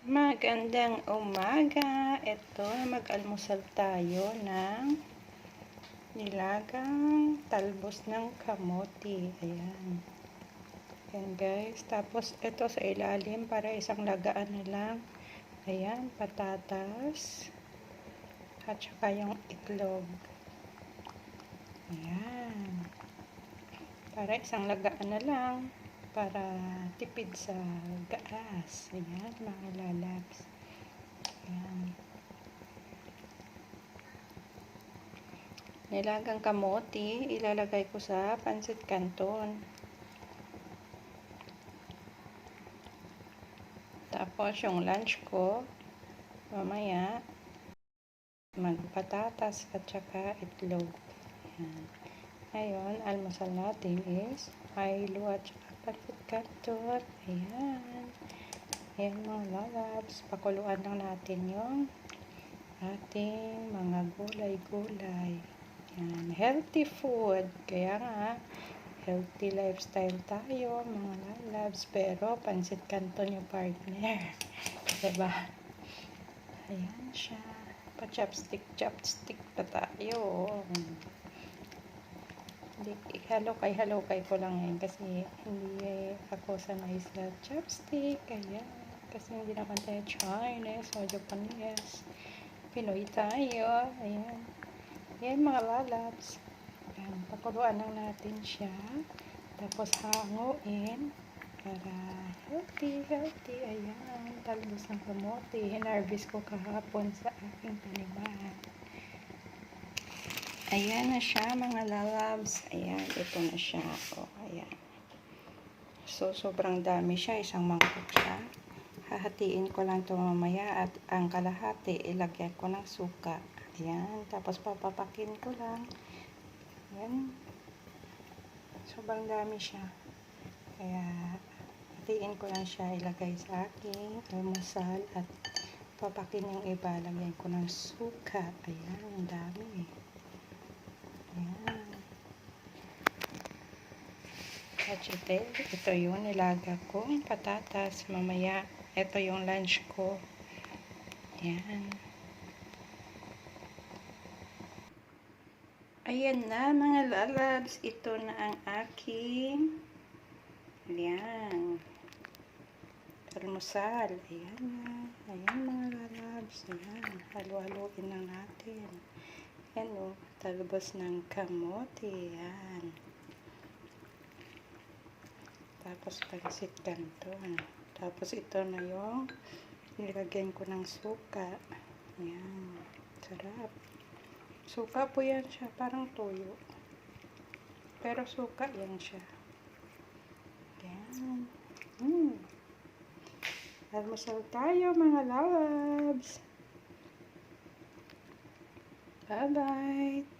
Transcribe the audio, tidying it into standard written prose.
Magandang umaga. Ito, mag-almusal tayo ng nilagang talbos ng kamote. Ayan. Ayan guys. Tapos ito sa ilalim para isang lagaan na lang. Ayan, patatas. At saka yung itlog. Ayan. Para isang lagaan na lang. Para tipid sa gas. Ayan, mga lalabs. Ayan. Nilagang kamote, ilalagay ko sa pancit canton. Tapos yung lunch ko, mamaya, magpatatas at saka itlog. Ayan. Ngayon, almusal natin is Milo at saka pancit canton. Ayan. Ayan mga lalabs. Pakuluan lang natin yung ating mga gulay-gulay. Ayan. Healthy food. Kaya nga, healthy lifestyle tayo mga lalabs. Pero pancit canton yung partner. Diba? Ayan siya. Pa-chopstick pa tayo. Halokay ko lang yan kasi hindi ako sanay sa chopstick. Ayan. Kasi hindi naman tayo Chinese o Japanese. Pinoy tayo. Ayan. Ayan mga lalabs. Ayan. Pakuluan lang natin siya. Tapos hanguin. Para healthy. Ayan. Talbos ng kamote. Hinarvest ko kahapon sa aking taniman. Ayan na siya mga lalabs. Ayan, ito na siya. O, ayan. So, sobrang dami siya. Isang mangkok siya. Hahatiin ko lang ito mamaya at ang kalahati ilagyan ko ng suka. Ayan. Tapos papapakin ko lang. Ayan. Sobrang dami siya. Kaya, hatiin ko lang siya ilagay sa aking almusal at papakin yung iba. Lagyan ko ng suka. Ayan, ang dami. Ayan. At ito yung nilaga kong patatas. Mamaya, ito yung lunch ko. Ayan. Ayan na mga lalabs. Ito na ang aking ayan. Almusal. Ayan na. Ayan mga lalabs. Ayan. Halo-haloin lang natin. Ayan o. Talbos ng kamote. Ayan. Tapos pancit canton. Tapos ito na yung nilagyan ko ng suka. Ayan. Sarap. Suka po yan siya. Parang toyo. Pero suka yan siya. Ayan. Almusal tayo mga lalabs. Bye-bye.